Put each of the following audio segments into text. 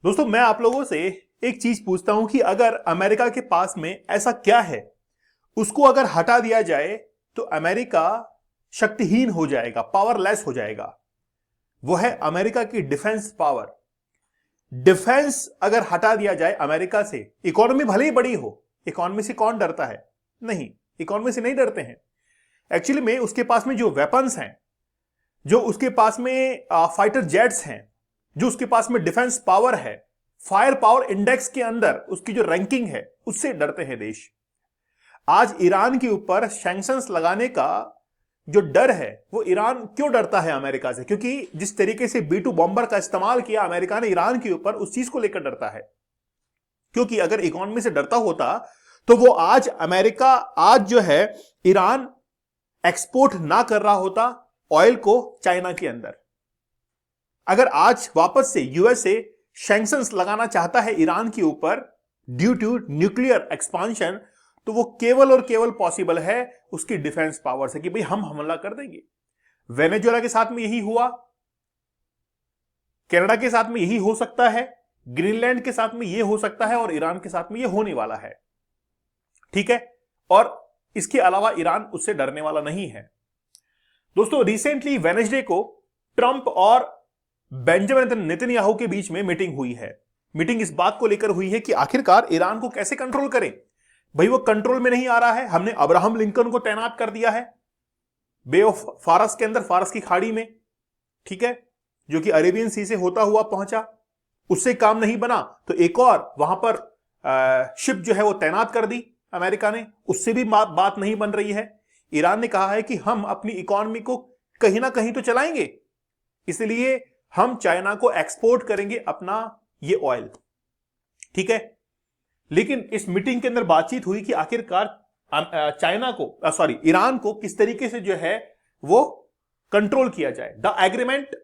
दोस्तों मैं आप लोगों से एक चीज पूछता हूं कि अगर अमेरिका के पास में ऐसा क्या है उसको अगर हटा दिया जाए तो अमेरिका शक्तिहीन हो जाएगा, पावरलेस हो जाएगा। वो है अमेरिका की डिफेंस पावर। डिफेंस अगर हटा दिया जाए अमेरिका से, इकोनॉमी भले ही बड़ी हो, इकोनॉमी से कौन डरता है? नहीं, इकोनॉमी से नहीं डरते हैं। एक्चुअली में उसके पास में जो वेपन्स हैं, जो उसके पास में फाइटर जेट्स हैं, जो उसके पास में डिफेंस पावर है, फायर पावर इंडेक्स के अंदर उसकी जो रैंकिंग है, उससे डरते हैं देश। आज ईरान के ऊपर सैंक्शंस लगाने का जो डर है, वो ईरान क्यों डरता है अमेरिका से? क्योंकि जिस तरीके से B2 बॉम्बर का इस्तेमाल किया अमेरिका ने ईरान के ऊपर, उस चीज को लेकर डरता है। क्योंकि अगर इकोनॉमी से डरता होता तो वो आज अमेरिका, आज जो है ईरान एक्सपोर्ट ना कर रहा होता ऑयल को चाइना के अंदर। अगर आज वापस से यूएसए सैंक्शंस लगाना चाहता है ईरान के ऊपर ड्यू टू न्यूक्लियर एक्सपांशन, तो वो केवल और केवल पॉसिबल है उसकी डिफेंस पावर से कि भाई हम हमला कर देंगे। वेनेजुएला के साथ में यही हुआ, कनाडा के साथ में यही हो सकता है, ग्रीनलैंड के साथ में यह हो सकता है, और ईरान के साथ में यह होने वाला है। ठीक है, और इसके अलावा ईरान उससे डरने वाला नहीं है। दोस्तों रिसेंटली वेडनेसडे को ट्रंप और बेंजामिन नेतन्याहू के बीच में मीटिंग हुई है। मीटिंग इस बात को लेकर हुई है कि आखिरकार ईरान को कैसे कंट्रोल करें। भाई वो कंट्रोल में नहीं आ रहा है, हमने अब्राहम लिंकन को तैनात कर दिया है बे ऑफ फारस के अंदर, फारस की खाड़ी में, ठीक है, जो कि अरेबियन सी से होता हुआ पहुंचा। उससे काम नहीं बना तो एक और वहां पर शिप जो है वो तैनात कर दी अमेरिका ने, उससे भी बात नहीं बन रही है। ईरान ने कहा है कि हम अपनी इकोनॉमी को कहीं ना कहीं तो चलाएंगे, इसलिए हम चाइना को एक्सपोर्ट करेंगे अपना ये ऑयल। ठीक है, लेकिन इस मीटिंग के अंदर बातचीत हुई कि आखिरकार चाइना को, सॉरी, ईरान को किस तरीके से जो है वो कंट्रोल किया जाए। The agreement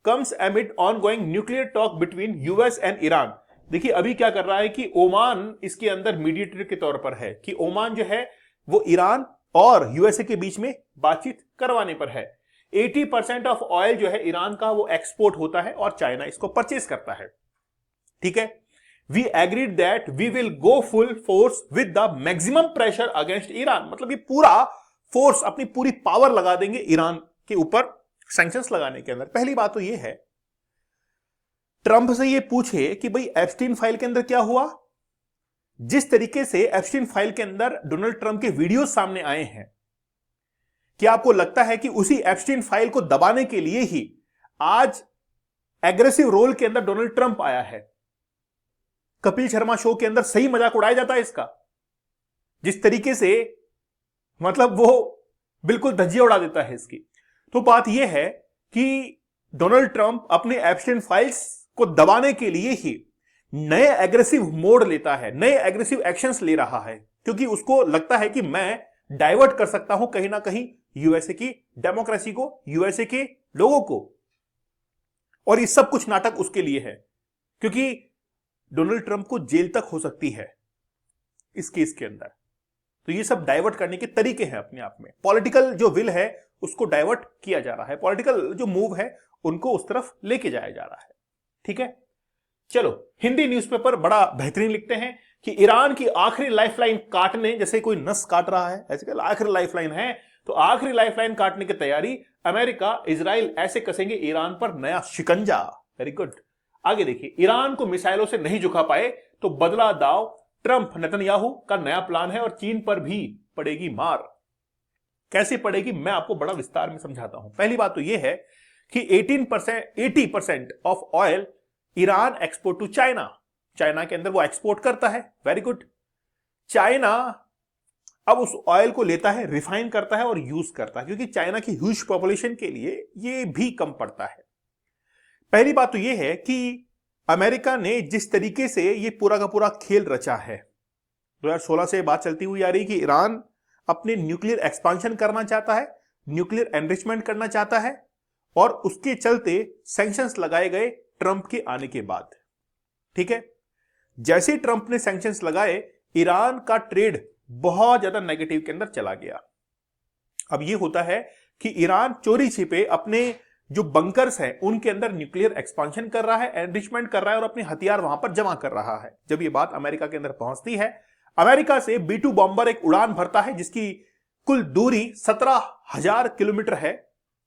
comes एमिड ongoing nuclear talk between US and Iran. देखिए अभी क्या कर रहा है कि ओमान इसके अंदर मीडिएटर के तौर पर है, कि ओमान जो है वो ईरान और यूएसए के बीच में बातचीत करवाने पर है। 80% ऑफ ऑयल जो है ईरान का वो एक्सपोर्ट होता है और चाइना इसको परचेज करता है। ठीक है, we agreed that we will go full force with the maximum pressure against Iran. मतलब ये पूरा फोर्स, अपनी पूरी पावर लगा देंगे ईरान के ऊपर सैंक्शंस लगाने के अंदर। पहली बात तो ये है, ट्रंप से ये पूछे कि भाई एप्स्टीन फाइल के अंदर क्या हुआ। जिस तरीके से एप्स्टीन फाइल के अंदर डोनाल्ड ट्रंप के वीडियो सामने आए हैं, क्या आपको लगता है कि उसी एप्स्टीन फाइल को दबाने के लिए ही आज एग्रेसिव रोल के अंदर डोनाल्ड ट्रंप आया है? कपिल शर्मा शो के अंदर सही मजाक उड़ाया जाता है इसका, जिस तरीके से मतलब वो बिल्कुल धज्जियां उड़ा देता है इसकी। तो बात यह है कि डोनाल्ड ट्रंप अपने एप्स्टीन फाइल्स को दबाने के लिए ही नए एग्रेसिव मोड लेता है, नए एग्रेसिव एक्शंस ले रहा है, क्योंकि उसको लगता है कि मैं डाइवर्ट कर सकता हूं कहीं ना कहीं यूएसए की डेमोक्रेसी को, यूएसए के लोगों को। और ये सब कुछ नाटक उसके लिए है, क्योंकि डोनाल्ड ट्रंप को जेल तक हो सकती है इस केस के अंदर। तो ये सब डाइवर्ट करने के तरीके हैं अपने आप में। पॉलिटिकल जो विल है उसको डाइवर्ट किया जा रहा है, पॉलिटिकल जो मूव है उनको उस तरफ लेके जाया जा रहा है। ठीक है, चलो हिंदी न्यूज़पेपर बड़ा बेहतरीन लिखते हैं कि ईरान की आखिरी लाइफलाइन काटने, जैसे कोई नस काट रहा है ऐसे आखिरी लाइफलाइन है, तो आखिरी लाइफलाइन काटने की तैयारी, अमेरिका इजराइल ऐसे कसेंगे ईरान पर नया शिकंजा। Very good. आगे देखिए, ईरान को मिसाइलों से नहीं झुका पाए तो बदला दाव, ट्रंप नेतन्याहू का नया प्लान है और चीन पर भी पड़ेगी मार। कैसे पड़ेगी मैं आपको बड़ा विस्तार में समझाता हूं। पहली बात तो यह है कि 80% of oil Iran export to China, China के अंदर वो एक्सपोर्ट करता है। Very good. चाइना अब उस ऑयल को लेता है, रिफाइन करता है और यूज करता है, क्योंकि चाइना की ह्यूज पॉपुलेशन के लिए ये भी कम पड़ता है। पहली बात तो ये है कि अमेरिका ने जिस तरीके से ये पूरा का पूरा खेल रचा है, 2016 से बात चलती हुई आ रही कि ईरान अपने न्यूक्लियर एक्सपांशन करना चाहता है, न्यूक्लियर एनरिचमेंट करना चाहता है, और उसके चलते सैंक्शंस लगाए गए ट्रंप के आने के बाद। ठीक है, जैसे ट्रंप ने सैंक्शंस लगाए, ईरान का ट्रेड बहुत ज्यादा नेगेटिव के अंदर चला गया। अब यह होता है कि ईरान चोरी छिपे अपने जो बंकर्स हैं उनके अंदर न्यूक्लियर एक्सपांशन कर रहा है, एनरिचमेंट कर रहा है और अपने हथियार वहां पर जमा कर रहा है। जब ये बात अमेरिका के अंदर पहुंचती है, अमेरिका से B-2 बॉम्बर एक उड़ान भरता है जिसकी कुल दूरी 17,000 किलोमीटर है,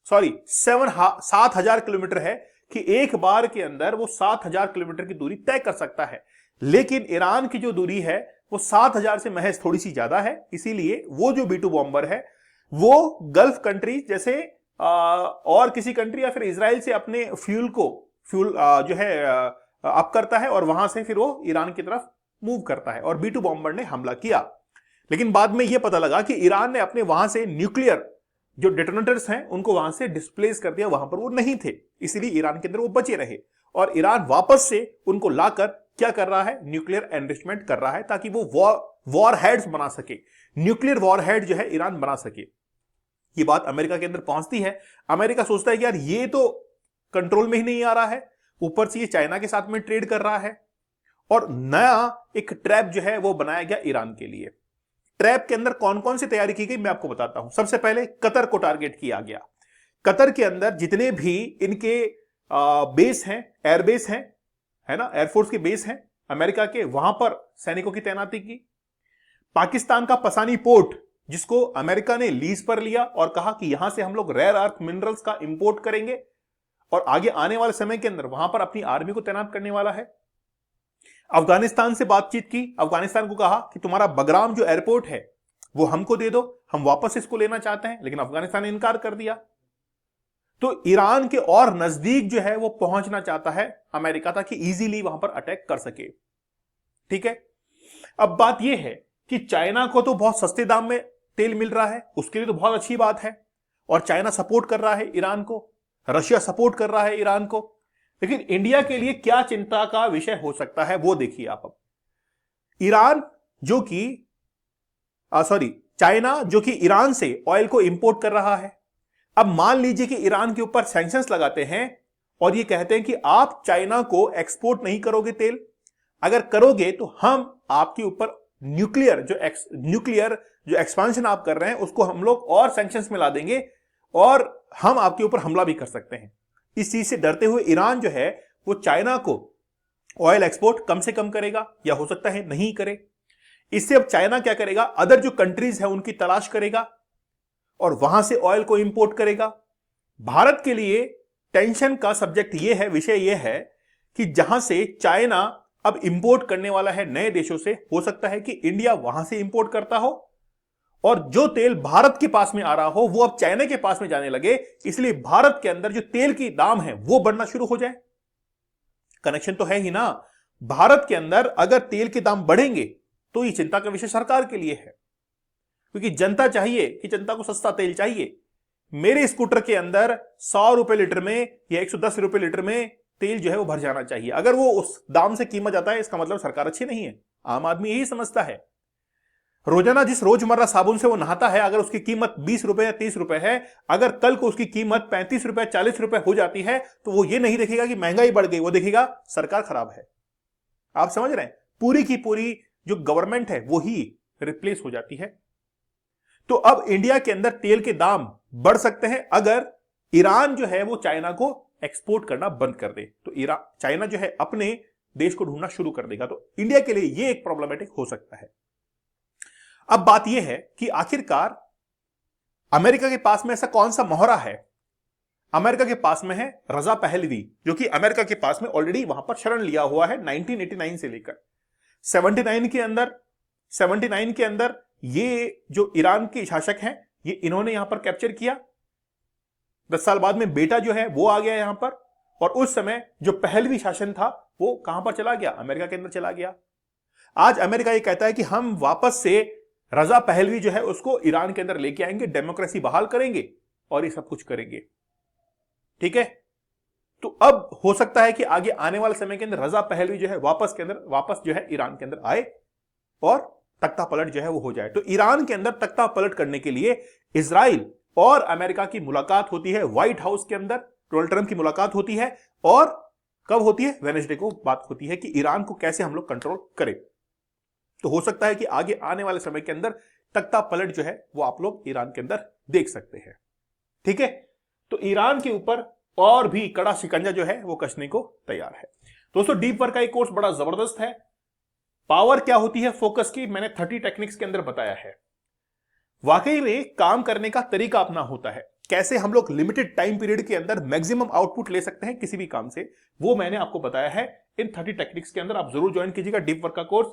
सॉरी 7,000 किलोमीटर है, कि एक बार के अंदर वो 7,000 किलोमीटर की दूरी तय कर सकता है। लेकिन ईरान की जो दूरी है वो 7,000 से महज थोड़ी सी ज्यादा है, इसीलिए वो जो B-2 बॉम्बर है वो गल्फ कंट्री जैसे और किसी कंट्री या फिर इजराइल से अपने फ्यूल जो है अप करता है और वहां से फिर वो ईरान की तरफ मूव करता है और B-2 बॉम्बर ने हमला किया। लेकिन बाद में यह पता लगा कि ईरान ने अपने वहां से न्यूक्लियर जो डेटोनेटर्स हैं उनको वहां से डिस्प्लेस कर दिया, वहां पर वो नहीं थे, इसीलिए ईरान के अंदर वो बचे रहे और ईरान वापस से उनको लाकर क्या कर रहा है, न्यूक्लियर एनरिचमेंट कर रहा है ताकि वो वॉर हेड्स बना सके, न्यूक्लियर वॉर हेड जो है ईरान बना सके। ये बात अमेरिका के अंदर पहुंचती है। अमेरिका सोचता है कि यार ये तो कंट्रोल में ही नहीं आ रहा है, ऊपर से ये चाइना के साथ में ट्रेड कर रहा है और नया एक ट्रैप जो है वो बनाया गया ईरान के लिए। ट्रैप के अंदर कौन कौन सी तैयारी की गई मैं आपको बताता हूं। सबसे पहले कतर को टारगेट किया गया। कतर के अंदर जितने भी इनके बेस हैं, एयरबेस हैं, है ना, एयरफोर्स के बेस हैं अमेरिका के, वहां पर सैनिकों की तैनाती की। पाकिस्तान का पसानी पोर्ट जिसको अमेरिका ने लीज पर लिया और कहा कि यहां से हम लोग रेयर अर्थ मिनरल्स का इंपोर्ट करेंगे और आगे आने वाले समय के अंदर वहां पर अपनी आर्मी को तैनात करने वाला है। अफगानिस्तान से बातचीत की, अफगानिस्तान को कहा कि तुम्हारा बगराम जो एयरपोर्ट है वो हमको दे दो, हम वापस इसको लेना चाहते हैं, लेकिन अफगानिस्तान ने इनकार कर दिया। तो ईरान के और नजदीक जो है वो पहुंचना चाहता है अमेरिका ताकि इजीली वहां पर अटैक कर सके। ठीक है, अब बात यह है कि चाइना को तो बहुत सस्ते दाम में तेल मिल रहा है, उसके लिए तो बहुत अच्छी बात है और चाइना सपोर्ट कर रहा है ईरान को, रशिया सपोर्ट कर रहा है ईरान को। लेकिन इंडिया के लिए क्या चिंता का विषय हो सकता है वो देखिए आप। अब ईरान जो कि चाइना जो कि ईरान से ऑयल को इंपोर्ट कर रहा है। अब मान लीजिए कि ईरान के ऊपर सैंक्शंस लगाते हैं और ये कहते हैं कि आप चाइना को एक्सपोर्ट नहीं करोगे तेल, अगर करोगे तो हम आपके ऊपर न्यूक्लियर जो एक्सपांशन आप कर रहे हैं उसको हम लोग और सैंक्शंस में ला देंगे और हम आपके ऊपर हमला भी कर सकते हैं। इस चीज से डरते हुए ईरान जो है वो चाइना को ऑयल एक्सपोर्ट कम से कम करेगा या हो सकता है नहीं करे। इससे अब चाइना क्या करेगा, अदर जो कंट्रीज है उनकी तलाश करेगा और वहां से ऑयल को इंपोर्ट करेगा। भारत के लिए टेंशन का सब्जेक्ट यह है, विषय यह है कि जहां से चाइना अब इंपोर्ट करने वाला है नए देशों से, हो सकता है कि इंडिया वहां से इंपोर्ट करता हो और जो तेल भारत के पास में आ रहा हो वो अब चाइना के पास में जाने लगे, इसलिए भारत के अंदर जो तेल की दाम है वो बढ़ना शुरू हो जाए। कनेक्शन तो है ही ना। भारत के अंदर अगर तेल के दाम बढ़ेंगे तो ये चिंता का विषय सरकार के लिए है, क्योंकि जनता चाहिए कि जनता को सस्ता तेल चाहिए। मेरे स्कूटर के अंदर 100 रुपए लीटर में या 110 रुपए लीटर में तेल जो है वो भर जाना चाहिए। अगर वो उस दाम से कीमत जाता है इसका मतलब सरकार अच्छी नहीं है। आम आदमी यही समझता है। रोजाना जिस रोजमर्रा साबुन से वो नहाता है, अगर उसकी कीमत 20 रुपए या 30 रुपए है, अगर कल को उसकी कीमत 35 रुपए 40 रुपए हो जाती है तो वो ये नहीं देखेगा कि महंगाई बढ़ गई, वो देखेगा सरकार खराब है। आप समझ रहे हैं, पूरी की पूरी जो गवर्नमेंट है वो ही रिप्लेस हो जाती है। तो अब इंडिया के अंदर तेल के दाम बढ़ सकते हैं अगर ईरान जो है वो चाइना को एक्सपोर्ट करना बंद कर दे। तो चाइना जो है अपने देश को ढूंढना शुरू कर देगा। तो इंडिया के लिए यह एक प्रॉब्लमेटिक हो सकता है। अब बात यह है कि आखिरकार अमेरिका के पास में ऐसा कौन सा मोहरा है। अमेरिका के पास में है रजा पहलवी, जो कि अमेरिका के पास में ऑलरेडी वहां पर शरण लिया हुआ है 1989 से लेकर 79 के अंदर ये जो ईरान के शासक हैं ये इन्होंने यहां पर कैप्चर किया। 10 साल बाद में बेटा जो है वो आ गया यहां पर, और उस समय जो पहलवी शासन था वो कहां पर चला गया, अमेरिका के अंदर चला गया। आज अमेरिका ये कहता है कि हम वापस से रजा पहलवी जो है उसको ईरान के अंदर लेके आएंगे, डेमोक्रेसी बहाल करेंगे और ये सब कुछ करेंगे। ठीक है, तो अब हो सकता है कि आगे आने वाले समय के अंदर रजा पहलवी जो है वापस जो है ईरान के अंदर आए और तख्ता पलट जो है वो हो जाए। तो ईरान के अंदर तख्ता पलट करने के लिए इजराइल और अमेरिका की मुलाकात होती है व्हाइट हाउस के अंदर। डोनाल्ड ट्रंप की मुलाकात होती है और कब होती है, वेडनेसडे को बात होती है कि ईरान को कैसे हम लोग कंट्रोल करें। तो हो सकता है कि आगे आने वाले समय के अंदर तख्ता पलट जो है वो आप लोग ईरान के अंदर देख सकते हैं। ठीक है, तो ईरान के ऊपर और भी कड़ा शिकंजा जो है वो कसने को तैयार है। दोस्तों डीप वर्क का एक कोर्स बड़ा जबरदस्त है। पावर क्या होती है फोकस की, मैंने 30 टेक्निक्स के अंदर बताया है। वाकई में काम करने का तरीका अपना होता है, कैसे हम लोग लिमिटेड टाइम पीरियड के अंदर मैक्सिमम आउटपुट ले सकते हैं किसी भी काम से, वो मैंने आपको बताया है इन 30 टेक्निक्स के अंदर। आप जरूर ज्वाइन कीजिएगा डीप वर्क का कोर्स।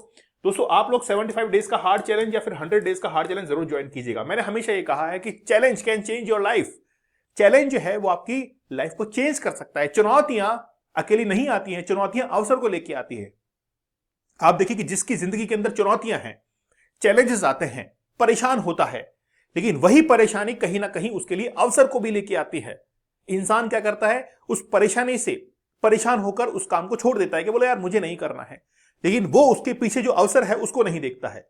दोस्तों आप लोग 75 डेज का हार्ड चैलेंज या फिर 100 डेज का हार्ड चैलेंज जरूर ज्वाइन कीजिएगा। मैंने हमेशा ये कहा है कि challenge can change your life. Challenge जो है वो आपकी लाइफ को चेंज कर सकता है। चुनौतियां अकेली नहीं आती हैं, चुनौतियां अवसर को लेकर आती है। आप देखिए कि जिसकी जिंदगी के अंदर चुनौतियां हैं, चैलेंजेस आते हैं, परेशान होता है, लेकिन वही परेशानी कहीं ना कहीं उसके लिए अवसर को भी लेके आती है। इंसान क्या करता है, उस परेशानी से परेशान होकर उस काम को छोड़ देता है कि बोले यार मुझे नहीं करना है, लेकिन वो उसके पीछे जो अवसर है उसको नहीं देखता है।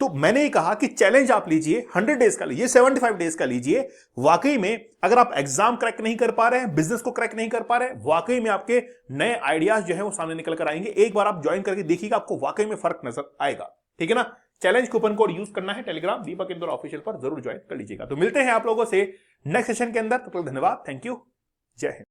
तो मैंने ये कहा कि चैलेंज आप लीजिए, 100 डेज का लीजिए, 75 डेज का लीजिए। वाकई में अगर आप एग्जाम क्रैक नहीं कर पा रहे हैं, बिजनेस को क्रैक नहीं कर पा रहे हैं, वाकई में आपके नए आइडियाज जो है वो सामने निकल कर आएंगे। एक बार आप ज्वाइन करके देखिएगा, आपको वाकई में फर्क नजर आएगा। ठीक है ना। चैलेंज कूपन कोड यूज करना है टेलीग्राम दीपक इंदौर ऑफिशियल पर, जरूर ज्वाइन कर लीजिएगा। तो मिलते हैं आप लोगों से नेक्स्ट सेशन के अंदर। तब तक धन्यवाद, थैंक यू, जय हिंद।